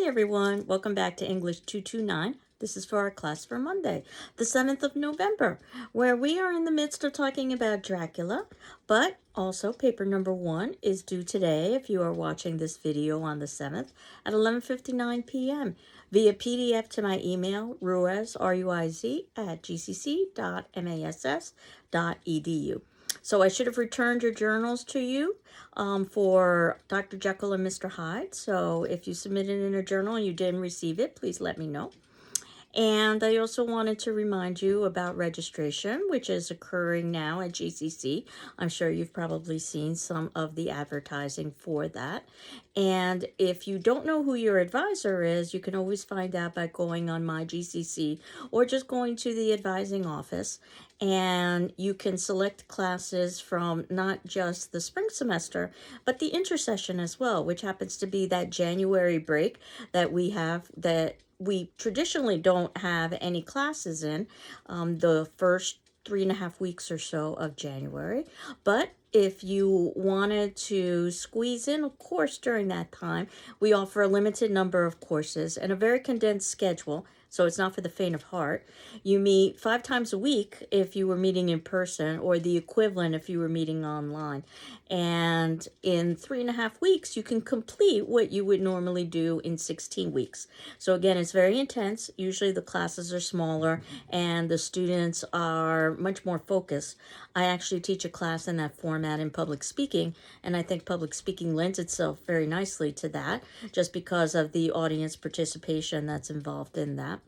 Hi everyone, welcome back to English 229. This is for our class for Monday, the 7th of November, where we are in the midst of talking about Dracula, but also paper number 1 is due today if you are watching this video on the 7th at 11:59 p.m. via PDF to my email, ruiz, R-U-I-Z, at gcc.mass.edu. So I should have returned your journals to you for Dr. Jekyll and Mr. Hyde. So if you submitted in a journal and you didn't receive it, please let me know. And I also wanted to remind you about registration, which is occurring now at GCC. I'm sure you've probably seen some of the advertising for that. And if you don't know who your advisor is, you can always find out by going on My GCC or just going to the advising office. And you can select classes from not just the spring semester, but the intersession as well, which happens to be that January break that we have that we traditionally don't have any classes in the first 3.5 weeks or so of January. But if you wanted to squeeze in a course during that time, we offer a limited number of courses and a very condensed schedule. So it's not for the faint of heart. You meet 5 times a week if you were meeting in person, or the equivalent if you were meeting online. And in 3.5 weeks, you can complete what you would normally do in 16 weeks. So again, it's very intense. Usually the classes are smaller and the students are much more focused. I actually teach a class in that format in public speaking, and I think public speaking lends itself very nicely to that, just because of the audience participation that's involved in that.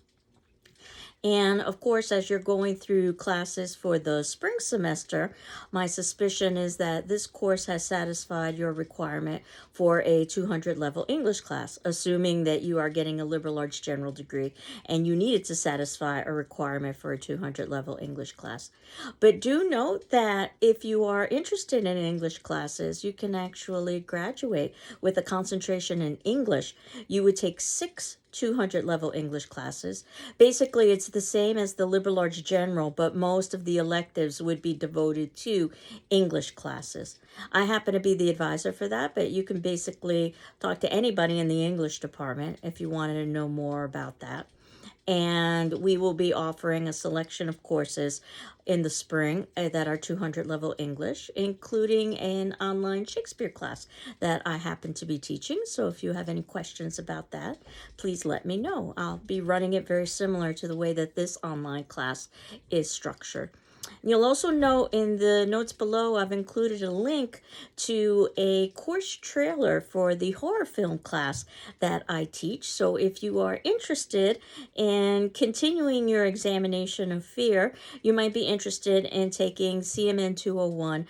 And of course, as you're going through classes for the spring semester, my suspicion is that this course has satisfied your requirement for a 200 level English class, assuming that you are getting a liberal arts general degree and you needed to satisfy a requirement for a 200 level English class. But do note that if you are interested in English classes, you can actually graduate with a concentration in English. You would take 6 200 level English classes. Basically, it's the same as the liberal arts general, but most of the electives would be devoted to English classes. I happen to be the advisor for that, but you can basically talk to anybody in the English department if you wanted to know more about that. And we will be offering a selection of courses in the spring that are 200 level English, including an online Shakespeare class that I happen to be teaching. So if you have any questions about that, please let me know. I'll be running it very similar to the way that this online class is structured. You'll also note in the notes below, I've included a link to a course trailer for the horror film class that I teach. So if you are interested in continuing your examination of fear, you might be interested in taking CMN 201,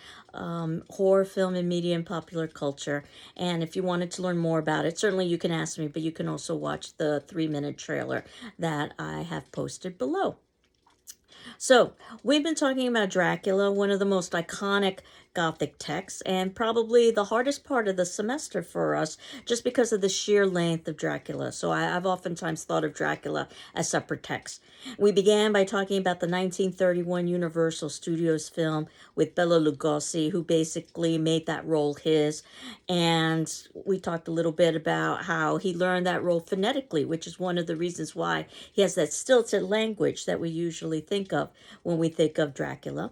horror film and media and popular culture. And if you wanted to learn more about it, certainly you can ask me, but you can also watch the 3-minute trailer that I have posted below. So, we've been talking about Dracula, one of the most iconic Gothic texts, and probably the hardest part of the semester for us, just because of the sheer length of Dracula. So I've oftentimes thought of Dracula as separate text. We began by talking about the 1931 Universal Studios film with Bela Lugosi, who basically made that role his. And we talked a little bit about how he learned that role phonetically, which is one of the reasons why he has that stilted language that we usually think of when we think of Dracula.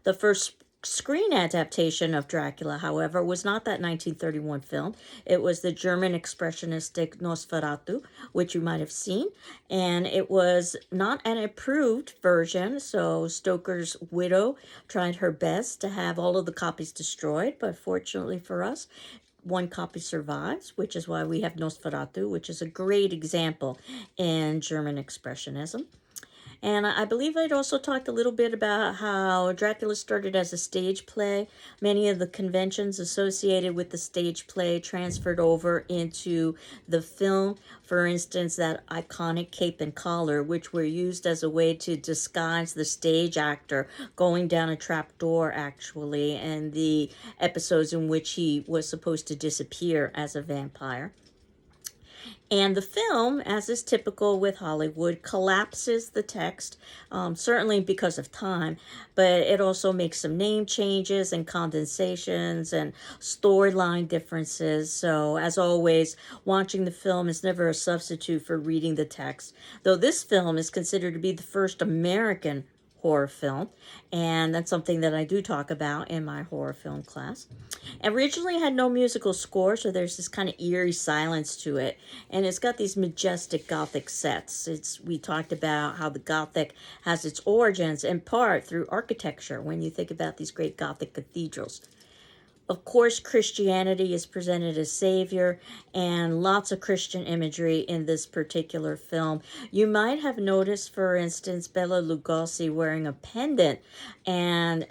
The first screen adaptation of Dracula, however, was not that 1931 film. It was the German expressionistic Nosferatu, which you might have seen, and it was not an approved version, so Stoker's widow tried her best to have all of the copies destroyed, but fortunately for us, one copy survives, which is why we have Nosferatu, which is a great example in German expressionism. And I believe I'd also talked a little bit about how Dracula started as a stage play. Many of the conventions associated with the stage play transferred over into the film. For instance, that iconic cape and collar, which were used as a way to disguise the stage actor going down a trap door, actually, and the episodes in which he was supposed to disappear as a vampire. And the film, as is typical with Hollywood, collapses the text, certainly because of time, but it also makes some name changes and condensations and storyline differences. So, as always, watching the film is never a substitute for reading the text, though this film is considered to be the first American horror film, and that's something that I do talk about in my horror film class. Originally had no musical score, so there's this kind of eerie silence to it, and it's got these majestic Gothic sets. We talked about how the Gothic has its origins in part through architecture when you think about these great Gothic cathedrals. Of course, Christianity is presented as savior, and lots of Christian imagery in this particular film. You might have noticed, for instance, Bela Lugosi wearing a pendant, and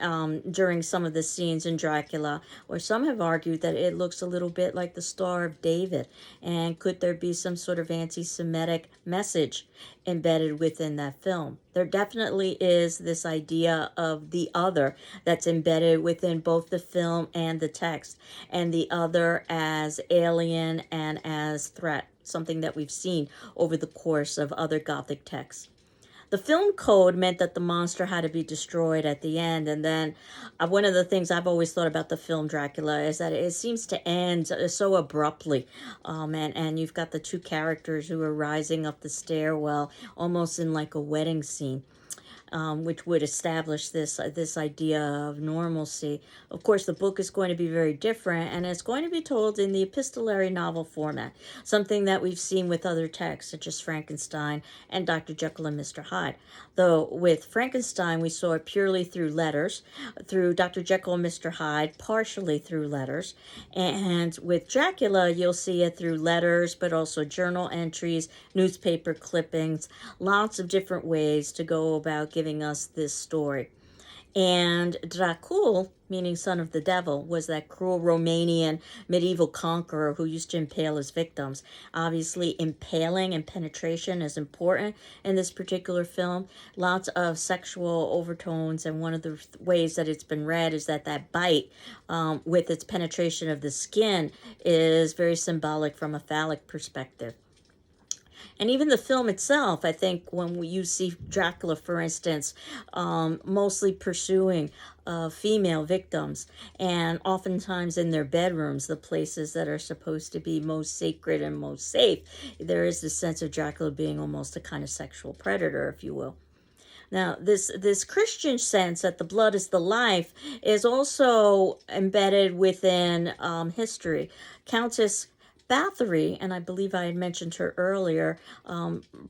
during some of the scenes in Dracula, where some have argued that it looks a little bit like the Star of David. And could there be some sort of anti-Semitic message embedded within that film? There definitely is this idea of the other that's embedded within both the film and the text, and the other as alien and as threat, something that we've seen over the course of other Gothic texts. The film code meant that the monster had to be destroyed at the end. And then one of the things I've always thought about the film Dracula is that it seems to end so abruptly. And you've got the two characters who are rising up the stairwell almost in like a wedding scene. Which would establish this idea of normalcy. Of course, the book is going to be very different, and it's going to be told in the epistolary novel format, something that we've seen with other texts, such as Frankenstein and Dr. Jekyll and Mr. Hyde. Though with Frankenstein, we saw it purely through letters, through Dr. Jekyll and Mr. Hyde, partially through letters, and with Dracula, you'll see it through letters, but also journal entries, newspaper clippings, lots of different ways to go about giving us this story. And Dracul, meaning son of the devil, was that cruel Romanian medieval conqueror who used to impale his victims. Obviously, impaling and penetration is important in this particular film. Lots of sexual overtones, and one of the ways that it's been read is that bite, with its penetration of the skin, is very symbolic from a phallic perspective. And even the film itself, I think when you see Dracula, for instance, mostly pursuing female victims, and oftentimes in their bedrooms, the places that are supposed to be most sacred and most safe, there is this sense of Dracula being almost a kind of sexual predator, if you will. Now, this Christian sense that the blood is the life is also embedded within history. Countess Bathory, and I believe I had mentioned her earlier,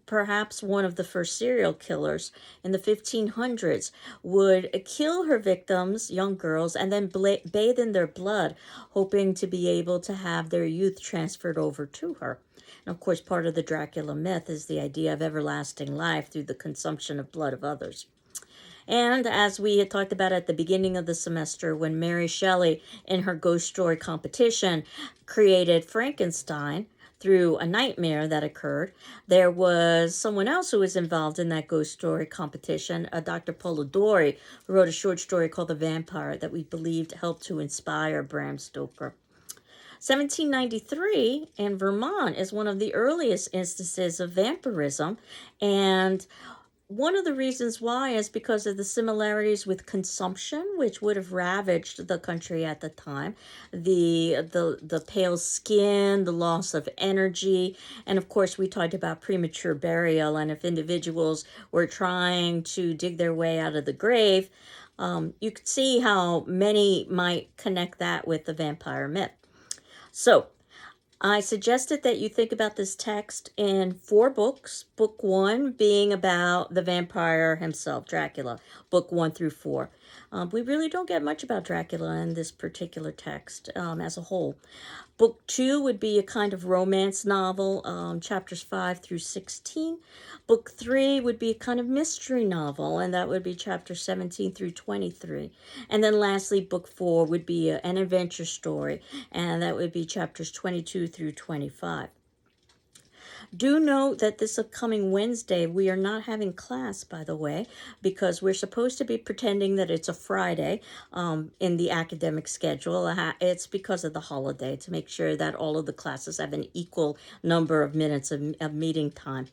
perhaps one of the first serial killers in the 1500s, would kill her victims, young girls, and then bathe in their blood, hoping to be able to have their youth transferred over to her. And of course, part of the Dracula myth is the idea of everlasting life through the consumption of blood of others. And as we had talked about at the beginning of the semester, when Mary Shelley, in her ghost story competition, created Frankenstein through a nightmare that occurred, there was someone else who was involved in that ghost story competition, Dr. Polidori, who wrote a short story called The Vampire that we believed helped to inspire Bram Stoker. 1793 in Vermont is one of the earliest instances of vampirism, and one of the reasons why is because of the similarities with consumption, which would have ravaged the country at the time. The pale skin, the loss of energy, and of course we talked about premature burial, and if individuals were trying to dig their way out of the grave, you could see how many might connect that with the vampire myth. So, I suggested that you think about this text in 4 books. Book 1 being about the vampire himself, Dracula, book 1 through 4. We really don't get much about Dracula in this particular text as a whole. Book 2 would be a kind of romance novel, chapters 5 through 16. Book 3 would be a kind of mystery novel, and that would be chapters 17 through 23. And then lastly, book 4 would be an adventure story, and that would be chapters 22 through 25. Do note that this upcoming Wednesday, we are not having class, by the way, because we're supposed to be pretending that it's a Friday in the academic schedule. It's because of the holiday, to make sure that all of the classes have an equal number of minutes of meeting time.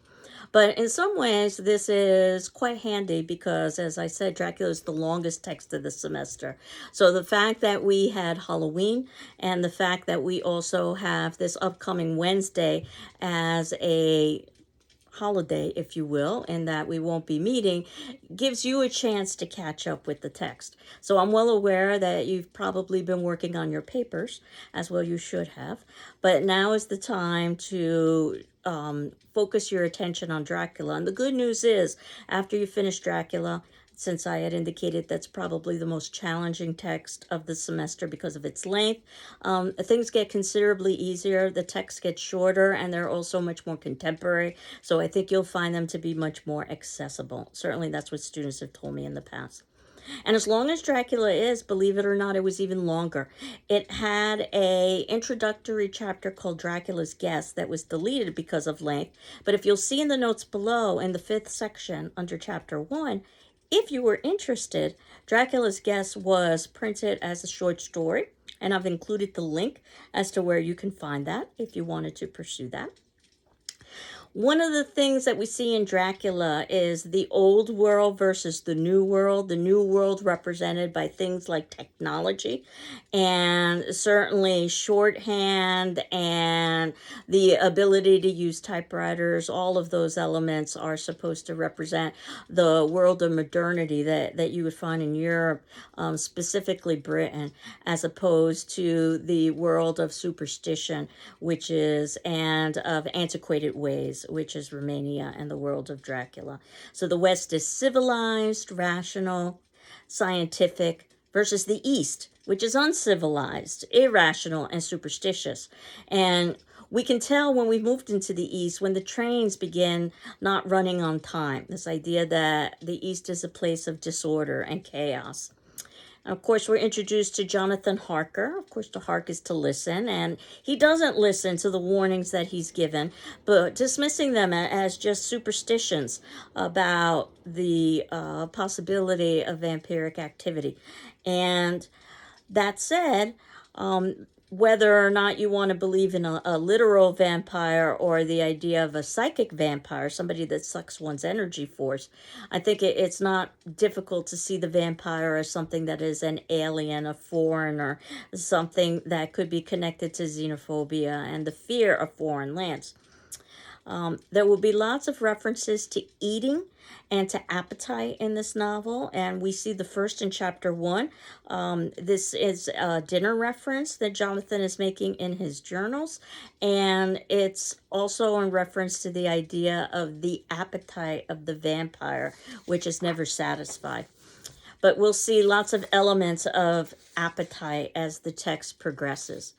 But in some ways, this is quite handy because, as I said, Dracula is the longest text of the semester. So the fact that we had Halloween and the fact that we also have this upcoming Wednesday as a holiday, if you will, and that we won't be meeting, gives you a chance to catch up with the text. So I'm well aware that you've probably been working on your papers, as well you should have, but now is the time to focus your attention on Dracula. And the good news is, after you finish Dracula, since I had indicated that's probably the most challenging text of the semester because of its length, things get considerably easier. The text gets shorter, and they're also much more contemporary. So I think you'll find them to be much more accessible. Certainly that's what students have told me in the past. And as long as Dracula is, believe it or not, it was even longer. It had a introductory chapter called Dracula's Guest that was deleted because of length. But if you'll see in the notes below, in the 5th section under chapter 1, if you were interested, Dracula's Guest was printed as a short story, and I've included the link as to where you can find that if you wanted to pursue that. One of the things that we see in Dracula is the old world versus the new world. The new world represented by things like technology and certainly shorthand and the ability to use typewriters. All of those elements are supposed to represent the world of modernity that you would find in Europe, specifically Britain, as opposed to the world of superstition, which is, and of antiquated ways, which is Romania and the world of Dracula. So the West is civilized, rational, scientific, versus the East, which is uncivilized, irrational, and superstitious. And we can tell when we've moved into the East, when the trains begin not running on time, this idea that the East is a place of disorder and chaos. Of course, we're introduced to Jonathan Harker. Of course, to hark is to listen, and he doesn't listen to the warnings that he's given, but dismissing them as just superstitions about the possibility of vampiric activity. And that said, whether or not you want to believe in a literal vampire or the idea of a psychic vampire, somebody that sucks one's energy force, I think it's not difficult to see the vampire as something that is an alien, a foreigner, something that could be connected to xenophobia and the fear of foreign lands. There will be lots of references to eating and to appetite in this novel, and we see the first in chapter 1. This is a dinner reference that Jonathan is making in his journals, and it's also in reference to the idea of the appetite of the vampire, which is never satisfied. But we'll see lots of elements of appetite as the text progresses.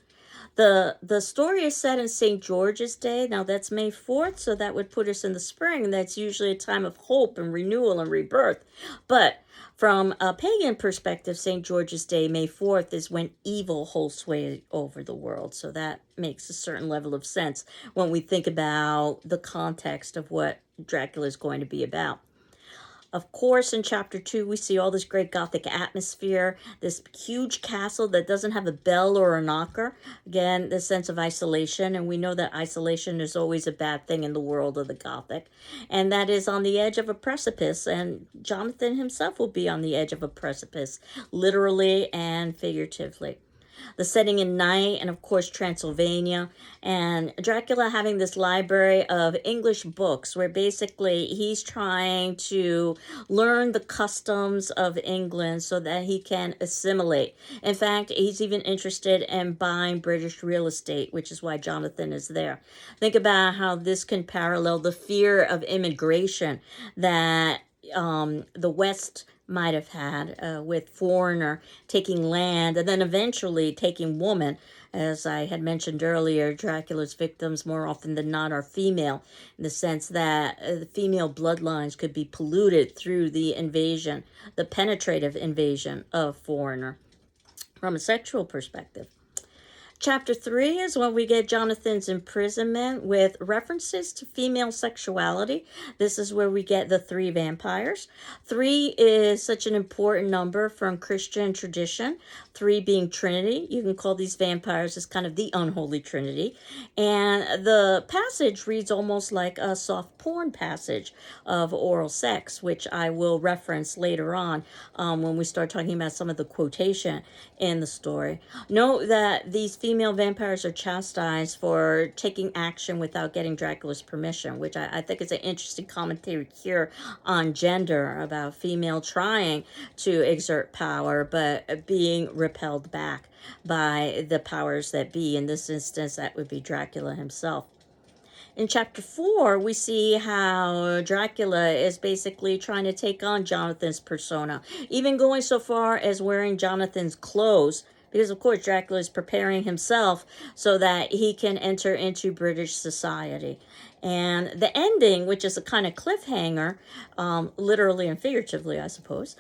The story is set in St. George's Day. Now that's May 4th, so that would put us in the spring. That's usually a time of hope and renewal and rebirth. But from a pagan perspective, St. George's Day, May 4th, is when evil holds sway over the world. So that makes a certain level of sense when we think about the context of what Dracula is going to be about. Of course, in chapter 2, we see all this great Gothic atmosphere, this huge castle that doesn't have a bell or a knocker. Again, the sense of isolation, and we know that isolation is always a bad thing in the world of the Gothic. And that is on the edge of a precipice, and Jonathan himself will be on the edge of a precipice, literally and figuratively. The setting in night, and of course Transylvania, and Dracula having this library of English books where basically he's trying to learn the customs of England so that he can assimilate. In fact, he's even interested in buying British real estate, which is why Jonathan is there. Think about how this can parallel the fear of immigration that the West might have had with foreigner taking land and then eventually taking woman. As I had mentioned earlier, Dracula's victims more often than not are female, in the sense that the female bloodlines could be polluted through the invasion, the penetrative invasion of foreigner from a sexual perspective. Chapter 3 is when we get Jonathan's imprisonment with references to female sexuality. This is where we get the 3 vampires. 3 is such an important number from Christian tradition, 3 being Trinity. You can call these vampires as kind of the unholy Trinity. And the passage reads almost like a soft porn passage of oral sex, which I will reference later on when we start talking about some of the quotation in the story. Note that these female vampires are chastised for taking action without getting Dracula's permission, which I think is an interesting commentary here on gender, about female trying to exert power but being repelled back by the powers that be. In this instance, that would be Dracula himself. In chapter 4, we see how Dracula is basically trying to take on Jonathan's persona, even going so far as wearing Jonathan's clothes, because of course Dracula is preparing himself so that he can enter into British society. And the ending, which is a kind of cliffhanger, literally and figuratively, I suppose,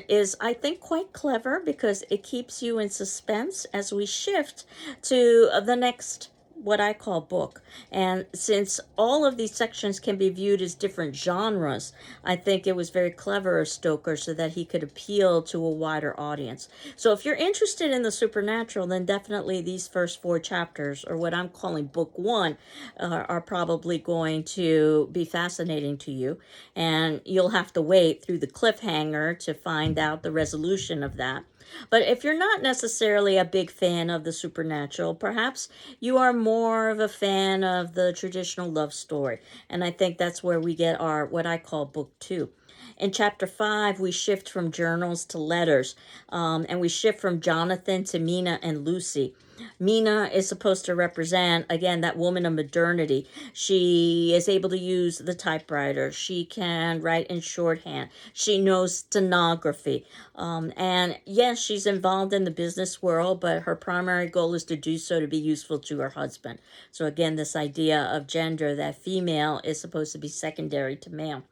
is, I think, quite clever, because it keeps you in suspense as we shift to the next, what I call, book. And since all of these sections can be viewed as different genres, I think it was very clever of Stoker so that he could appeal to a wider audience. So if you're interested in the supernatural, then definitely these first 4 chapters, or what I'm calling book 1, are probably going to be fascinating to you. And you'll have to wait through the cliffhanger to find out the resolution of that. But if you're not necessarily a big fan of the supernatural, perhaps you are more of a fan of the traditional love story. And I think that's where we get our, what I call, book 2. In chapter 5, we shift from journals to letters, and we shift from Jonathan to Mina and Lucy. Mina is supposed to represent, again, that woman of modernity. She is able to use the typewriter. She can write in shorthand. She knows stenography. And yes, she's involved in the business world, but her primary goal is to do so to be useful to her husband. So again, this idea of gender, that female is supposed to be secondary to male.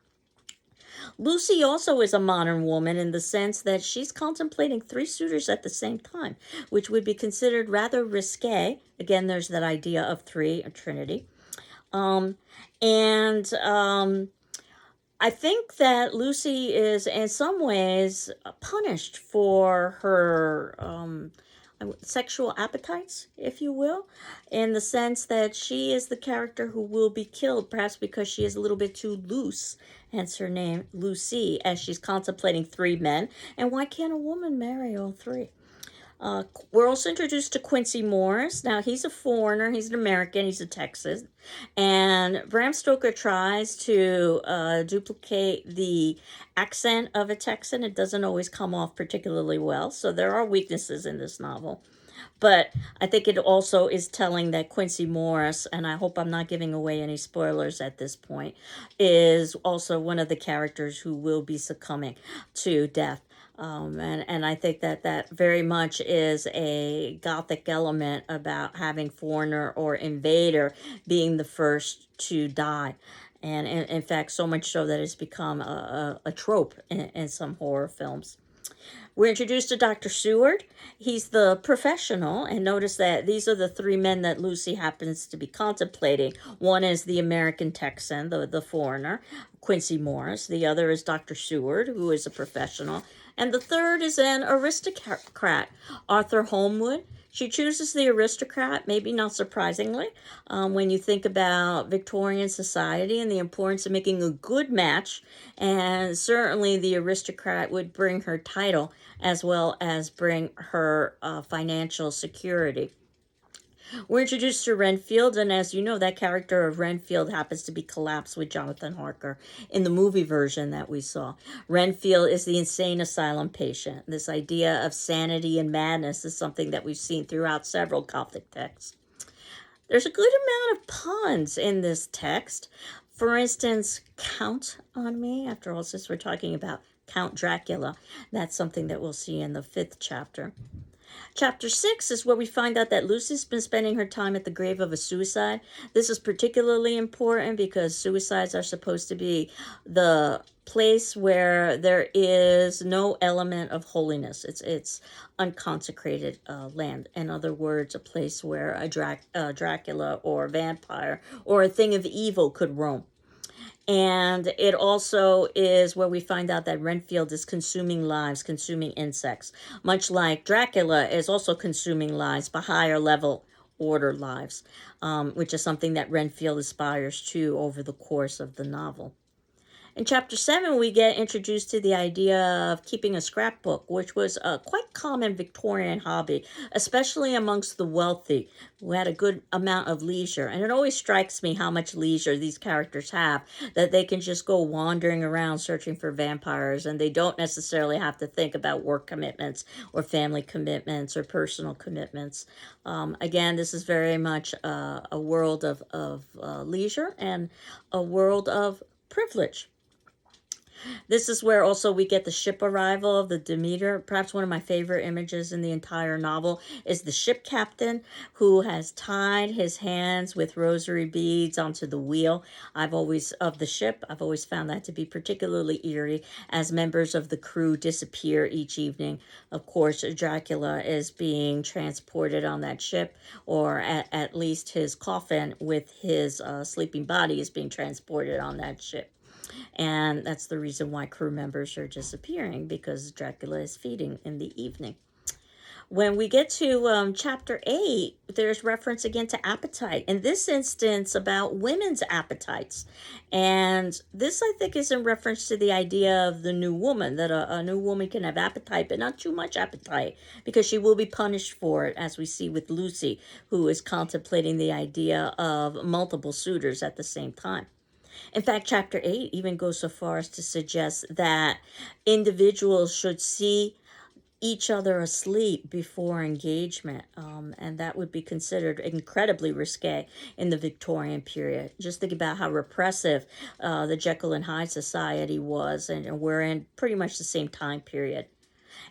Lucy also is a modern woman in the sense that she's contemplating 3 suitors at the same time, which would be considered rather risque. Again, there's that idea of 3, a trinity. I think that Lucy is in some ways punished for her sexual appetites, if you will, in the sense that she is the character who will be killed, perhaps because she is a little bit too loose, hence her name, Lucy, as she's contemplating 3 men. And why can't a woman marry all 3? We're also introduced to Quincy Morris. Now, he's a foreigner. He's an American. He's a Texan. And Bram Stoker tries to duplicate the accent of a Texan. It doesn't always come off particularly well. So there are weaknesses in this novel. But I think it also is telling that Quincy Morris, and I hope I'm not giving away any spoilers at this point, is also one of the characters who will be succumbing to death. And I think that very much is a Gothic element about having foreigner or invader being the first to die. And in fact, so much so that it's become a trope in some horror films. We're introduced to Dr. Seward. He's the professional, and notice that these are the 3 men that Lucy happens to be contemplating. One is the American Texan, the foreigner, Quincy Morris. The other is Dr. Seward, who is a professional. And the third is an aristocrat, Arthur Holmwood. She chooses the aristocrat, maybe not surprisingly, when you think about Victorian society and the importance of making a good match. And certainly the aristocrat would bring her title as well as bring her financial security. We're introduced to Renfield, and as you know, that character of Renfield happens to be collapsed with Jonathan Harker in the movie version that we saw. Renfield is the insane asylum patient. This idea of sanity and madness is something that we've seen throughout several Gothic texts. There's a good amount of puns in this text. For instance, count on me. After all, since we're talking about Count Dracula, that's something that we'll see in the 5th chapter. Chapter 6 is where we find out that Lucy's been spending her time at the grave of a suicide. This is particularly important because suicides are supposed to be the place where there is no element of holiness. It's unconsecrated land. In other words, a place where a Dracula or a vampire or a thing of evil could roam. And it also is where we find out that Renfield is consuming lives, consuming insects, much like Dracula is also consuming lives, but higher level order lives, which is something that Renfield aspires to over the course of the novel. In chapter 7, we get introduced to the idea of keeping a scrapbook, which was a quite common Victorian hobby, especially amongst the wealthy, who had a good amount of leisure. And it always strikes me how much leisure these characters have, that they can just go wandering around searching for vampires, and they don't necessarily have to think about work commitments or family commitments or personal commitments. Again, this is very much a world of leisure and a world of privilege. This is where also we get the ship arrival of the Demeter. Perhaps one of my favorite images in the entire novel is the ship captain who has tied his hands with rosary beads onto the wheel. I've always found that to be particularly eerie as members of the crew disappear each evening. Of course, Dracula is being transported on that ship, or at least his coffin with his sleeping body is being transported on that ship. And that's the reason why crew members are disappearing, because Dracula is feeding in the evening. When we get to chapter 8, there's reference again to appetite. In this instance, about women's appetites. And this, I think, is in reference to the idea of the new woman, that a new woman can have appetite, but not too much appetite, because she will be punished for it, as we see with Lucy, who is contemplating the idea of multiple suitors at the same time. In fact, chapter 8 even goes so far as to suggest that individuals should see each other asleep before engagement, and that would be considered incredibly risque in the Victorian period. Just think about how repressive the Jekyll and Hyde Society was, and we're in pretty much the same time period.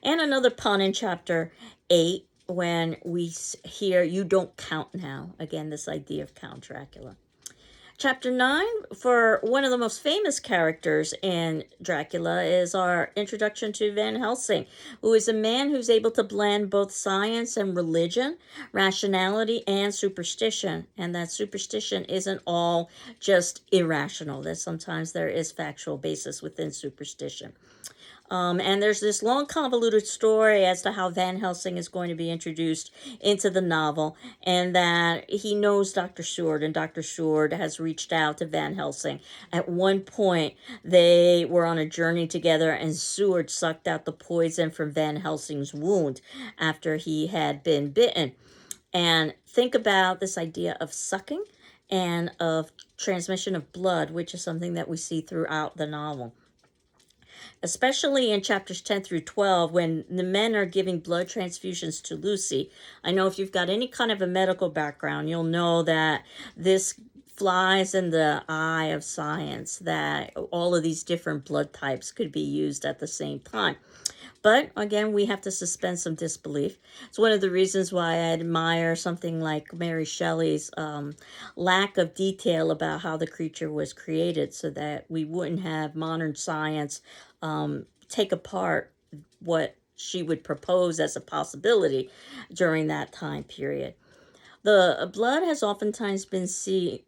And another pun in chapter 8 when we hear, "You don't count now." Again, this idea of Count Dracula. Chapter 9, for one of the most famous characters in Dracula, is our introduction to Van Helsing, who is a man who's able to blend both science and religion, rationality and superstition. And that superstition isn't all just irrational, that sometimes there is factual basis within superstition. And there's this long convoluted story as to how Van Helsing is going to be introduced into the novel, and that he knows Dr. Seward, and Dr. Seward has reached out to Van Helsing. At one point, they were on a journey together, and Seward sucked out the poison from Van Helsing's wound after he had been bitten. And think about this idea of sucking and of transmission of blood, which is something that we see throughout the novel, especially in chapters 10 through 12, when the men are giving blood transfusions to Lucy. I know if you've got any kind of a medical background, you'll know that this flies in the eye of science, that all of these different blood types could be used at the same time. But again, we have to suspend some disbelief. It's one of the reasons why I admire something like Mary Shelley's lack of detail about how the creature was created, so that we wouldn't have modern science take apart what she would propose as a possibility during that time period. The blood has oftentimes been seen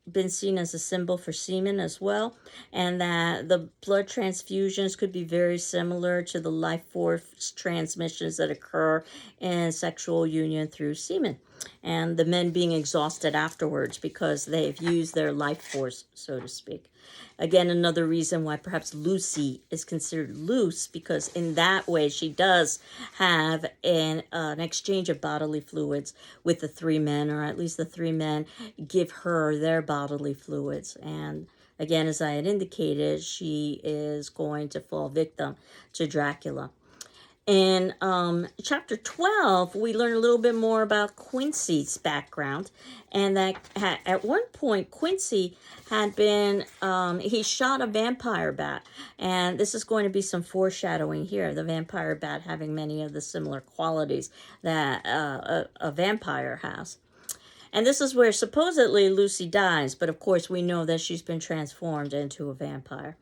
as a symbol for semen as well, and that the blood transfusions could be very similar to the life force transmissions that occur in sexual union through semen, and the men being exhausted afterwards because they've used their life force, so to speak. Again, another reason why perhaps Lucy is considered loose, because in that way she does have an exchange of bodily fluids with the three men, or at least the three men give her their bodily fluids. And again, as I had indicated, she is going to fall victim to Dracula. In chapter 12, we learn a little bit more about Quincy's background, and that at one point, Quincy had been, he shot a vampire bat, and this is going to be some foreshadowing here, the vampire bat having many of the similar qualities that a vampire has. And this is where supposedly Lucy dies, but of course we know that she's been transformed into a vampire.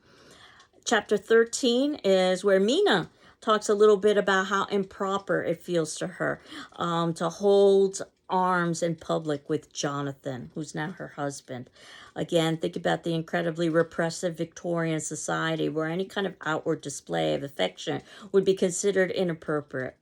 Chapter 13 is where Mina talks a little bit about how improper it feels to her to hold arms in public with Jonathan, who's now her husband. Again, think about the incredibly repressive Victorian society where any kind of outward display of affection would be considered inappropriate.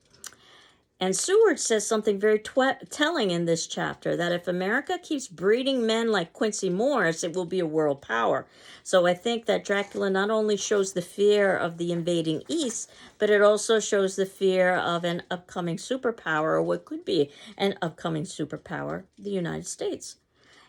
And Seward says something very telling in this chapter, that if America keeps breeding men like Quincy Morris, it will be a world power. So I think that Dracula not only shows the fear of the invading East, but it also shows the fear of an upcoming superpower, or what could be an upcoming superpower, the United States.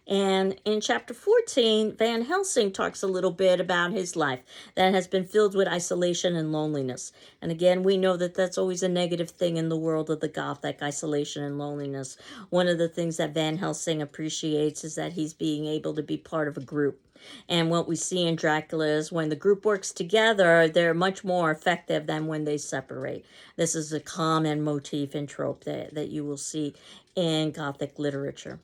And in chapter 14, Van Helsing talks a little bit about his life that has been filled with isolation and loneliness. And again, we know that that's always a negative thing in the world of the Gothic, isolation and loneliness. One of the things that Van Helsing appreciates is that he's being able to be part of a group. And what we see in Dracula is when the group works together, they're much more effective than when they separate. This is a common motif and trope that you will see in Gothic literature.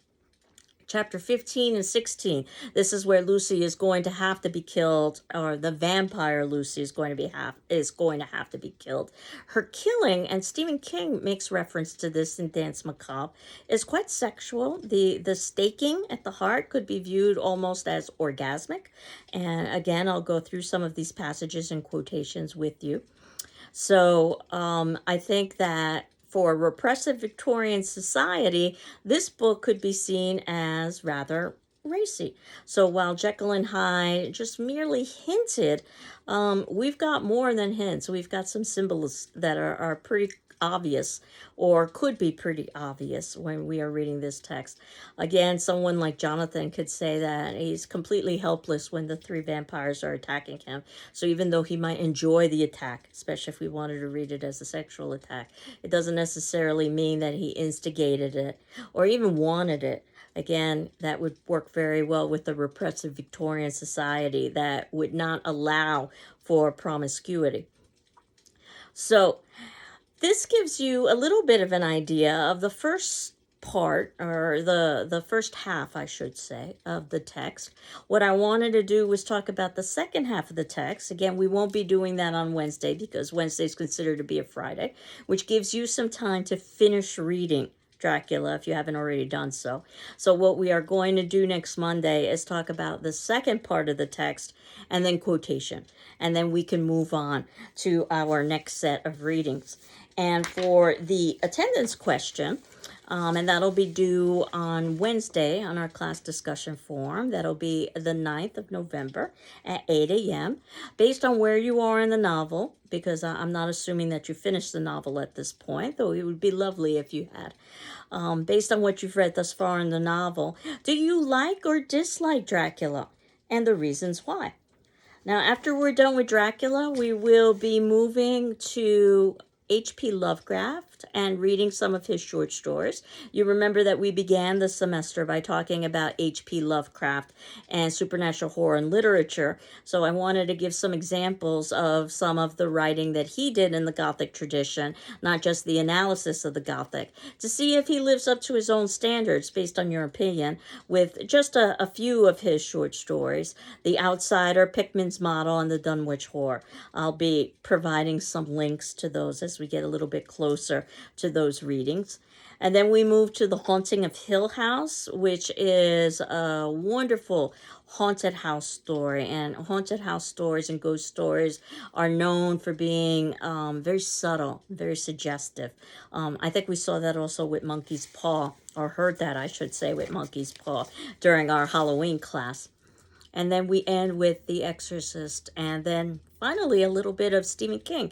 Chapter 15 and 16, this is where Lucy is going to have to be killed, or the vampire Lucy is going to have to be killed. Her killing, and Stephen King makes reference to this in Danse Macabre, is quite sexual. The staking at the heart could be viewed almost as orgasmic. And again, I'll go through some of these passages and quotations with you. So I think that for a repressive Victorian society, this book could be seen as rather racy. So while Jekyll and Hyde just merely hinted, we've got more than hints. We've got some symbols that are pretty obvious, or could be pretty obvious when we are reading this text. Again, someone like Jonathan could say that he's completely helpless when the three vampires are attacking him. So even though he might enjoy the attack, especially if we wanted to read it as a sexual attack, it doesn't necessarily mean that he instigated it or even wanted it. Again, that would work very well with the repressive Victorian society that would not allow for promiscuity. So this gives you a little bit of an idea of the first part, or the first half, I should say, of the text. What I wanted to do was talk about the second half of the text. Again, we won't be doing that on Wednesday because Wednesday is considered to be a Friday, which gives you some time to finish reading Dracula if you haven't already done so. So what we are going to do next Monday is talk about the second part of the text and then quotation. And then we can move on to our next set of readings. And for the attendance question, and that'll be due on Wednesday on our class discussion forum. That'll be the 9th of November at 8 a.m. Based on where you are in the novel, because I'm not assuming that you finished the novel at this point, though it would be lovely if you had. Based on what you've read thus far in the novel, do you like or dislike Dracula? And the reasons why. Now, after we're done with Dracula, we will be moving to H.P. Lovecraft and reading some of his short stories. You remember that we began the semester by talking about H.P. Lovecraft and supernatural horror and literature. So I wanted to give some examples of some of the writing that he did in the Gothic tradition, not just the analysis of the Gothic, to see if he lives up to his own standards based on your opinion, with just a few of his short stories, The Outsider, Pickman's Model, and The Dunwich Horror. I'll be providing some links to those as we get a little bit closer to those readings. And then we move to The Haunting of Hill House, which is a wonderful haunted house story. And haunted house stories and ghost stories are known for being very subtle, very suggestive. I think we saw that also with Monkey's Paw, or heard that, I should say, with Monkey's Paw during our Halloween class. And then we end with The Exorcist, and then finally a little bit of Stephen King.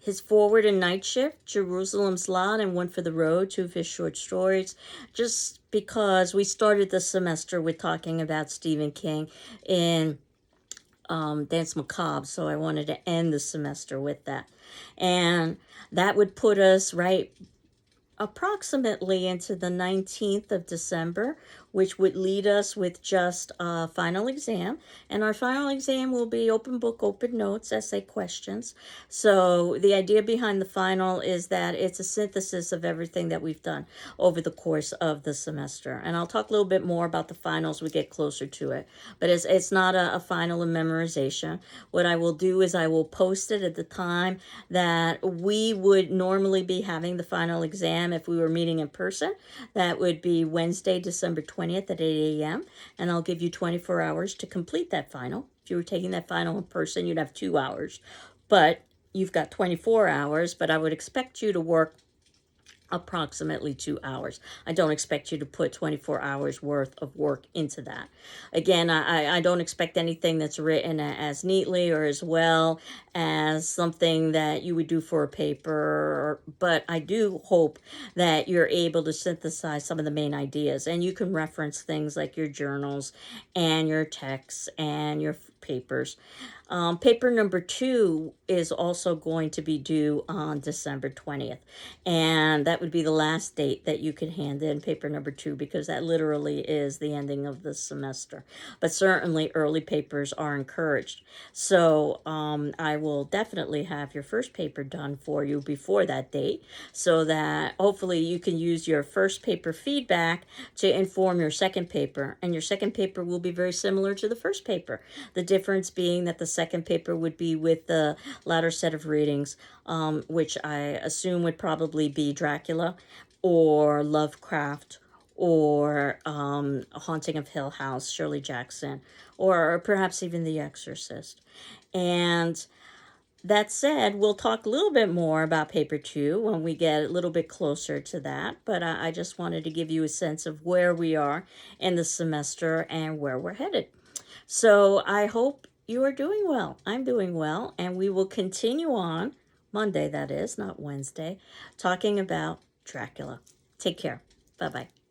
His Forward and Night Shift, Jerusalem's Lot, and One for the Road, two of his short stories, just because we started the semester with talking about Stephen King in Dance Macabre, so I wanted to end the semester with that. And that would put us right approximately into the 19th of December, which would lead us with just a final exam. And our final exam will be open book, open notes, essay questions. So the idea behind the final is that it's a synthesis of everything that we've done over the course of the semester. And I'll talk a little bit more about the finals as we get closer to it. But it's not a final and memorization. What I will do is I will post it at the time that we would normally be having the final exam if we were meeting in person. That would be Wednesday, December 20th at 8 a.m. And I'll give you 24 hours to complete that final. If you were taking that final in person, you'd have 2 hours. But you've got 24 hours, but I would expect you to work approximately 2 hours. I don't expect you to put 24 hours worth of work into that. Again, I don't expect anything that's written as neatly or as well as something that you would do for a paper, but I do hope that you're able to synthesize some of the main ideas, and you can reference things like your journals and your texts and your papers. Paper number 2 is also going to be due on December 20th. And that would be the last date that you could hand in paper number 2, because that literally is the ending of the semester. But certainly early papers are encouraged. So I will definitely have your first paper done for you before that date, so that hopefully you can use your first paper feedback to inform your second paper. And your second paper will be very similar to the first paper. The difference being that the second paper would be with the latter set of readings, which I assume would probably be Dracula or Lovecraft or Haunting of Hill House, Shirley Jackson, or perhaps even The Exorcist. And that said, we'll talk a little bit more about paper 2 when we get a little bit closer to that, but I just wanted to give you a sense of where we are in the semester and where we're headed. So I hope you are doing well. I'm doing well, and we will continue on Monday, that is, not Wednesday, talking about Dracula. Take care. Bye-bye.